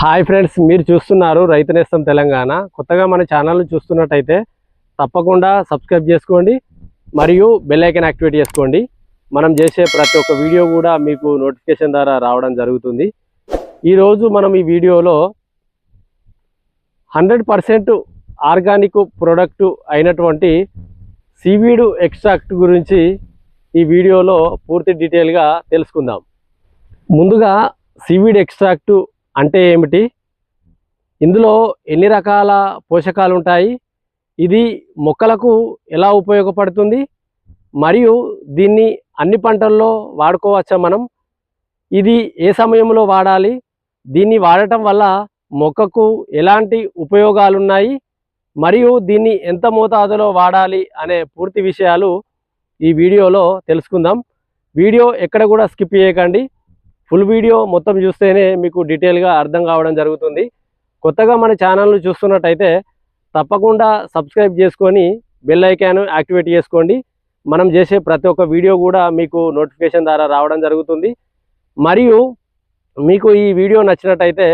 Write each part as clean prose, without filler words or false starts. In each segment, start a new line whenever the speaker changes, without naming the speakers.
Hi friends, మీరు చూస్తున్నారు రైతు నేస్తం తెలంగాణ. కొత్తగా మన ఛానల్ని చూస్తున్నట్టయితే తప్పకుండా సబ్స్క్రైబ్ చేసుకోండి మరియు బెల్ ఐకాన్ యాక్టివేట్ చేసుకోండి. మనం చేసే ప్రతి ఒక్క వీడియో కూడా మీకు నోటిఫికేషన్ ద్వారా రావడం జరుగుతుంది. ఈరోజు మనం ఈ వీడియోలో 100% ఆర్గానిక్ ప్రోడక్ట్ అయినటువంటి సీవీడ్ ఎక్స్ట్రాక్ట్ గురించి ఈ వీడియోలో పూర్తి డీటెయిల్గా తెలుసుకుందాం. ముందుగా సీవీడ్ ఎక్స్ట్రాక్ట్ అంటే ఏమిటి, ఇందులో ఎన్ని రకాల పోషకాలు ఉంటాయి, ఇది మొక్కలకు ఎలా ఉపయోగపడుతుంది మరియు దీన్ని అన్ని పంటల్లో వాడుకోవచ్చా మనం, ఇది ఏ సమయంలో వాడాలి, దీన్ని వాడటం వల్ల మొక్కకు ఎలాంటి ఉపయోగాలు ఉన్నాయి మరియు దీన్ని ఎంత మోతాదులో వాడాలి అనే పూర్తి విషయాలు ఈ వీడియోలో తెలుసుకుందాం. వీడియో ఎక్కడ కూడా స్కిప్ చేయకండి, ఫుల్ వీడియో మొత్తం చూస్తేనే మీకు డీటెయిల్గా అర్థం కావడం జరుగుతుంది. కొత్తగా మన ఛానల్ను చూస్తున్నట్టయితే తప్పకుండా సబ్స్క్రైబ్ చేసుకొని బెల్ ఐకాన్ యాక్టివేట్ చేసుకోండి. మనం చేసే ప్రతి ఒక్క వీడియో కూడా మీకు నోటిఫికేషన్ ద్వారా రావడం జరుగుతుంది. మరియు మీకు ఈ వీడియో నచ్చినట్టయితే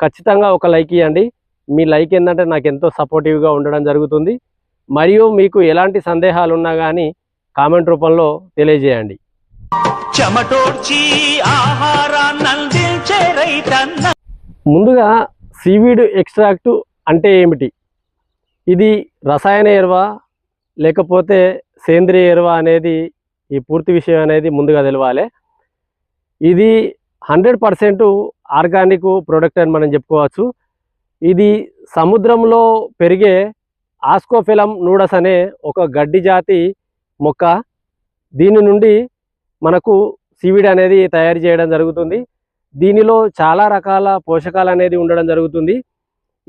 ఖచ్చితంగా ఒక లైక్ ఇవ్వండి. మీ లైక్ ఏంటంటే నాకు ఎంతో సపోర్టివ్గా ఉండడం జరుగుతుంది. మరియు మీకు ఎలాంటి సందేహాలు ఉన్నా కానీ కామెంట్ రూపంలో తెలియజేయండి. ముందుగా సీవీడ్ ఎక్స్ట్రాక్ట్ అంటే ఏమిటి, ఇది రసాయన ఎరువా లేకపోతే సేంద్రియ ఎరువా అనేది ఈ పూర్తి విషయం అనేది ముందుగా తెలవాలి. ఇది 100% ఆర్గానిక్ ప్రోడక్ట్ అని మనం చెప్పుకోవచ్చు. ఇది సముద్రంలో పెరిగే ఆస్కోఫిలం నూడస్ అనే ఒక గడ్డి జాతి మొక్క, దీని నుండి మనకు సీవీడ్ అనేది తయారు చేయడం జరుగుతుంది. దీనిలో చాలా రకాల పోషకాలు అనేది ఉండడం జరుగుతుంది.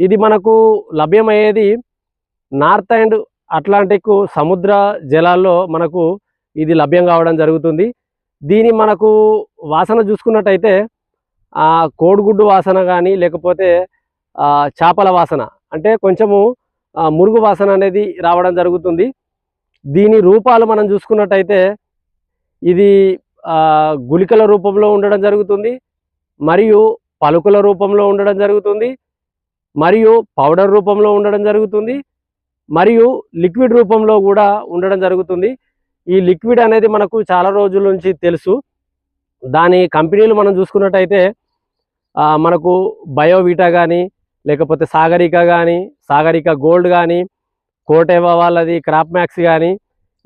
ఇది మనకు లభ్యమయ్యేది నార్త్ అండ్ అట్లాంటిక్ సముద్ర జలాల్లో మనకు ఇది లభ్యం కావడం జరుగుతుంది. దీని మనకు వాసన చూసుకున్నట్టయితే కోడిగుడ్డు వాసన కానీ లేకపోతే చేపల వాసన అంటే కొంచెము మురుగు వాసన అనేది రావడం జరుగుతుంది. దీని రూపాలు మనం చూసుకున్నట్టయితే ఇది గుళికల రూపంలో ఉండడం జరుగుతుంది, మరియు పలుకుల రూపంలో ఉండడం జరుగుతుంది, మరియు పౌడర్ రూపంలో ఉండడం జరుగుతుంది, మరియు లిక్విడ్ రూపంలో కూడా ఉండడం జరుగుతుంది. ఈ లిక్విడ్ అనేది మనకు చాలా రోజుల నుంచి తెలుసు. దాని కంపెనీలు మనం చూసుకున్నట్టయితే మనకు బయోవీటా కానీ లేకపోతే సాగరిక గోల్డ్ కానీ కోటేవా వాళ్ళది క్రాప్ మ్యాక్స్ కానీ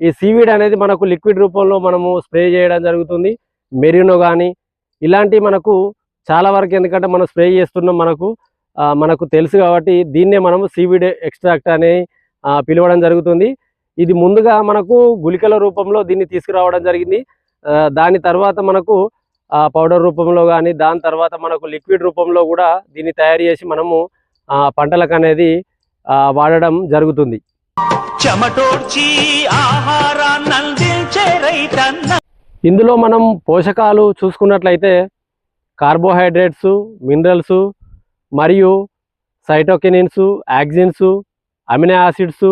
ఈ సీవీడ్ అనేది మనకు లిక్విడ్ రూపంలో మనము స్ప్రే చేయడం జరుగుతుంది. మెరినో కానీ ఇలాంటి మనకు చాలా వరకు, ఎందుకంటే మనం స్ప్రే చేస్తున్నాం మనకు తెలుసు కాబట్టి దీన్నే మనము సీవీడ్ ఎక్స్ట్రాక్ట్ అని పిలవడం జరుగుతుంది. ఇది ముందుగా మనకు గుళికల రూపంలో దీన్ని తీసుకురావడం జరిగింది. దాని తర్వాత మనకు పౌడర్ రూపంలో కానీ దాని తర్వాత మనకు లిక్విడ్ రూపంలో కూడా దీన్ని తయారు చేసి మనము పంటలకు అనేది వాడడం జరుగుతుంది. ఇందులో మనం పోషకాలు చూసుకున్నట్లయితే కార్బోహైడ్రేట్స్, మినరల్స్ మరియు సైటోకినిన్స్, యాక్సిన్స్, అమినో యాసిడ్స్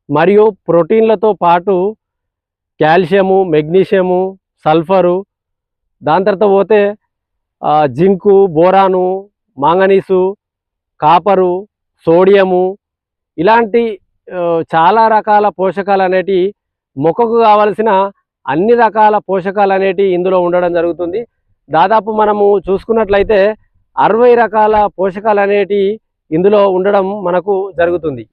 మరియు ప్రోటీన్లతో పాటు కాల్షియము, మెగ్నీషియము, సల్ఫరు, దాని తర్వాత పోతే జింకు, బోరాను, మాంగనీసు, కాపరు, సోడియము ఇలాంటి చాలా రకాల పోషకాలు అనేటి మొక్కకు కావలసిన అన్ని రకాల పోషకాలు అనేటి ఇందులో ఉండడం జరుగుతుంది. దాదాపు మనము చూసుకున్నట్లయితే 60 రకాల పోషకాలు అనేటి ఇందులో ఉండడం మనకు జరుగుతుంది.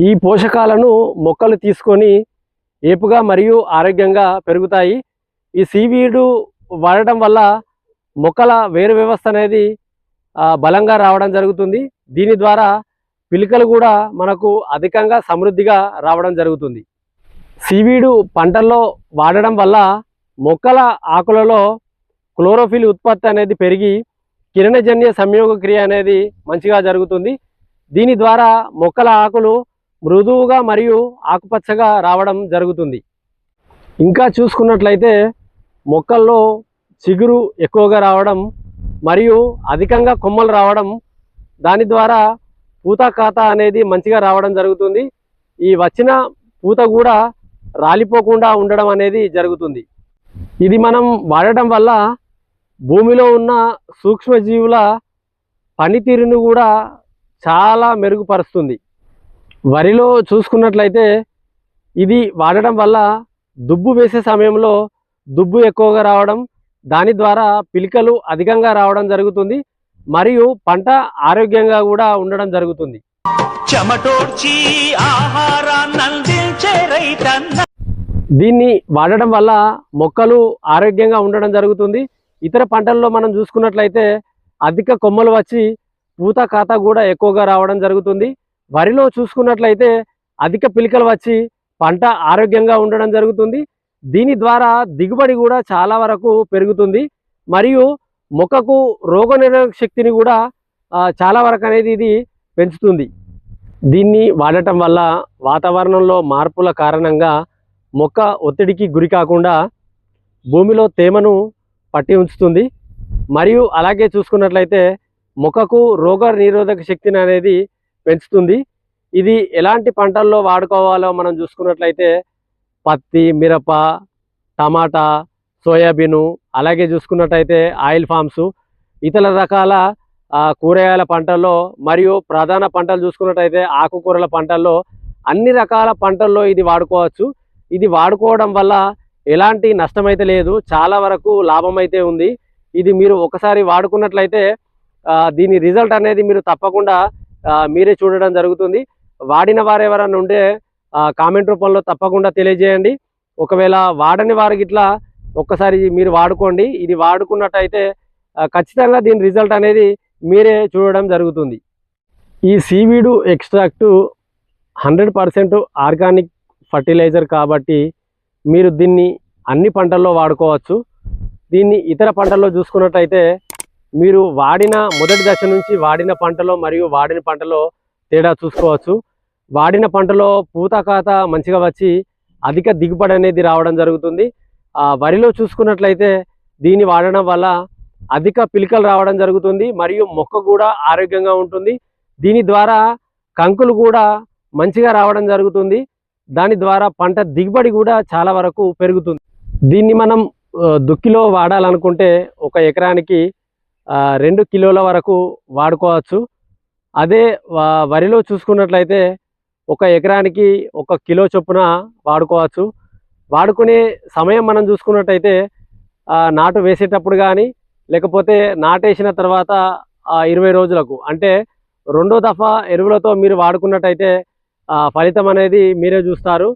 ఈ పోషకాలను మొక్కలు తీసుకొని ఏపుగా మరియు ఆరోగ్యంగా పెరుగుతాయి. ఈ సీవీడ్ వాడటం వల్ల మొక్కల వేరు వ్యవస్థ అనేది బలంగా రావడం జరుగుతుంది. దీని ద్వారా పిలికలు కూడా మనకు అధికంగా సమృద్ధిగా రావడం జరుగుతుంది. సీవీడ్ పంటల్లో వాడడం వల్ల మొక్కల ఆకులలో క్లోరోఫిల్ ఉత్పత్తి అనేది పెరిగి కిరణజన్య సంయోగ క్రియ అనేది మంచిగా జరుగుతుంది. దీని ద్వారా మొక్కల ఆకులు మృదువుగా మరియు ఆకుపచ్చగా రావడం జరుగుతుంది. ఇంకా చూసుకున్నట్లయితే మొక్కల్లో చిగురు ఎక్కువగా రావడం మరియు అధికంగా కొమ్మలు రావడం, దాని ద్వారా పూత కాత అనేది మంచిగా రావడం జరుగుతుంది. ఈ వచ్చిన పూత కూడా రాలిపోకుండా ఉండడం అనేది జరుగుతుంది. ఇది మనం వాడటం వల్ల భూమిలో ఉన్న సూక్ష్మజీవుల పనితీరును కూడా చాలా మెరుగుపరుస్తుంది. వరిలో చూసుకున్నట్లయితే ఇది వాడడం వల్ల దుబ్బు వేసే సమయంలో దుబ్బు ఎక్కువగా రావడం, దాని ద్వారా పిలికలు అధికంగా రావడం జరుగుతుంది. మరియు పంట ఆరోగ్యంగా కూడా ఉండడం జరుగుతుంది. దీన్ని వాడడం వల్ల మొక్కలు ఆరోగ్యంగా ఉండడం జరుగుతుంది. ఇతర పంటల్లో మనం చూసుకున్నట్లయితే అధిక కొమ్మలు వచ్చి పూత కాత కూడా ఎక్కువగా రావడం జరుగుతుంది. వరిలో చూసుకున్నట్లయితే అధిక పిలికలు వచ్చి పంట ఆరోగ్యంగా ఉండడం జరుగుతుంది. దీని ద్వారా దిగుబడి కూడా చాలా వరకు పెరుగుతుంది. మరియు మొక్కకు రోగనిరోధక శక్తిని కూడా చాలా వరకు అనేది ఇది పెంచుతుంది. దీన్ని వాడటం వల్ల వాతావరణంలో మార్పుల కారణంగా మొక్క ఒత్తిడికి గురి కాకుండా భూమిలో తేమను పట్టి ఉంచుతుంది. మరియు అలాగే చూసుకున్నట్లయితే మొక్కకు రోగ నిరోధక శక్తిని అనేది పెంచుతుంది. ఇది ఎలాంటి పంటల్లో వాడుకోవాలో మనం చూసుకున్నట్లయితే పత్తి, మిరప, టమాటా, సోయాబీను, అలాగే చూసుకున్నట్లయితే ఆయిల్ ఫామ్స్, ఇతర రకాల కూరగాయల పంటల్లో మరియు ప్రధాన పంటలు చూసుకున్నట్లయితే ఆకుకూరల పంటల్లో అన్ని రకాల పంటల్లో ఇది వాడుకోవచ్చు. ఇది వాడుకోవడం వల్ల ఎలాంటి నష్టమైతే లేదు, చాలా వరకు లాభం అయితే ఉంది. ఇది మీరు ఒకసారి వాడుకున్నట్లయితే దీని రిజల్ట్ అనేది మీరు తప్పకుండా మీరే చూడడం జరుగుతుంది. వాడిన వారు ఎవరైనా ఉంటే కామెంట్ రూపంలో తప్పకుండా తెలియజేయండి. ఒకవేళ వాడని వారికి ఇట్లా ఒక్కసారి మీరు వాడుకోండి. ఇది వాడుకున్నట్టయితే ఖచ్చితంగా దీని రిజల్ట్ అనేది మీరే చూడడం జరుగుతుంది. ఈ సీవీడ్ ఎక్స్ట్రాక్ట్ 100% ఆర్గానిక్ ఫర్టిలైజర్ కాబట్టి మీరు దీన్ని అన్ని పంటల్లో వాడుకోవచ్చు. దీన్ని ఇతర పంటల్లో చూసుకున్నట్టయితే మీరు వాడిన మొదటి దశ నుంచి వాడిన పంటలో మరియు వాడిన పంటలో తేడా చూసుకోవచ్చు. వాడిన పంటలో పూత కాత మంచిగా వచ్చి అధిక దిగుబడి అనేది రావడం జరుగుతుంది. వరిలో చూసుకున్నట్లయితే దీన్ని వాడడం వల్ల అధిక పిలికలు రావడం జరుగుతుంది మరియు మొక్క కూడా ఆరోగ్యంగా ఉంటుంది. దీని ద్వారా కంకులు కూడా మంచిగా రావడం జరుగుతుంది. దాని ద్వారా పంట దిగుబడి కూడా చాలా వరకు పెరుగుతుంది. దీన్ని మనం దుక్కిలో వాడాలనుకుంటే ఒక ఎకరానికి 2 కిలోల వరకు వాడుకోవచ్చు. అదే వరిలో చూసుకున్నట్లయితే ఒక ఎకరానికి 1 కిలో చొప్పున వాడుకోవచ్చు. వాడుకునే సమయం మనం చూసుకున్నట్టయితే నాటు వేసేటప్పుడు కానీ లేకపోతే నాటేసిన తర్వాత 20 రోజులకు, అంటే రెండో దఫా ఎరువులతో మీరు వాడుకున్నట్టయితే ఫలితం అనేది మీరే చూస్తారు.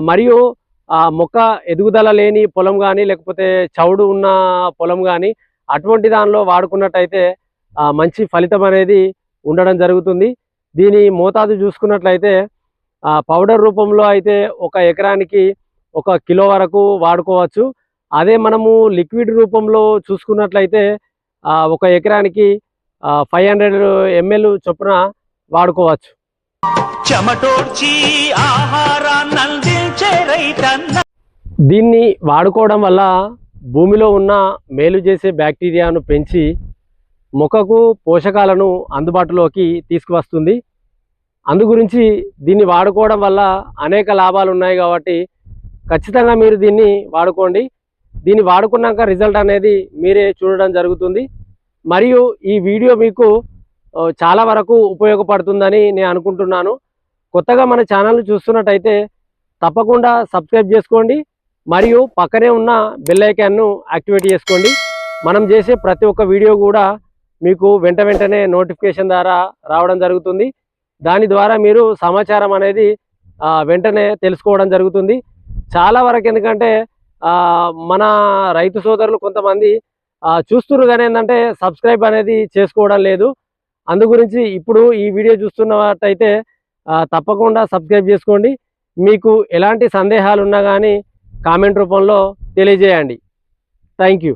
మరియు మొక్క ఎదుగుదల లేని పొలం కానీ లేకపోతే చౌడు ఉన్న పొలం కానీ అటువంటి దానిలో వాడుకున్నట్టయితే మంచి ఫలితం అనేది ఉండడం జరుగుతుంది. దీని మోతాదు చూసుకున్నట్లయితే పౌడర్ రూపంలో అయితే ఒక ఎకరానికి 1 కిలో వరకు వాడుకోవచ్చు. అదే మనము లిక్విడ్ రూపంలో చూసుకున్నట్లయితే ఒక ఎకరానికి 500 ml చొప్పున వాడుకోవచ్చు. దీన్ని వాడుకోవడం వల్ల భూమిలో ఉన్న మేలు చేసే బ్యాక్టీరియాను పెంచి మొక్కకు పోషకాలను అందుబాటులోకి తీసుకువస్తుంది. అందుగురించి దీన్ని వాడుకోవడం వల్ల అనేక లాభాలు ఉన్నాయి కాబట్టి ఖచ్చితంగా మీరు దీన్ని వాడుకోండి. దీన్ని వాడుకున్నాక రిజల్ట్ అనేది మీరే చూడడం జరుగుతుంది. మరియు ఈ వీడియో మీకు చాలా వరకు ఉపయోగపడుతుందని నేను అనుకుంటున్నాను. కొత్తగా మన ఛానల్ని చూస్తున్నట్టయితే తప్పకుండా సబ్స్క్రైబ్ చేసుకోండి మరియు పక్కనే ఉన్న బెల్ ఐకాన్ను యాక్టివేట్ చేసుకోండి. మనం చేసే ప్రతి ఒక్క వీడియో కూడా మీకు వెంటనే నోటిఫికేషన్ ద్వారా రావడం జరుగుతుంది. దాని ద్వారా మీరు సమాచారం అనేది వెంటనే తెలుసుకోవడం జరుగుతుంది. చాలా వరకు ఎందుకంటే మన రైతు సోదరులు కొంతమంది చూస్తున్నారు కానీ ఏంటంటే సబ్స్క్రైబ్ అనేది చేసుకోవడం లేదు. అందుగురించి ఇప్పుడు ఈ వీడియో చూస్తున్నట్టయితే తప్పకుండా సబ్స్క్రైబ్ చేసుకోండి. మీకు ఎలాంటి సందేహాలు ఉన్నా కానీ కామెంట్ రూపంలో తెలియజేయండి. Thank you.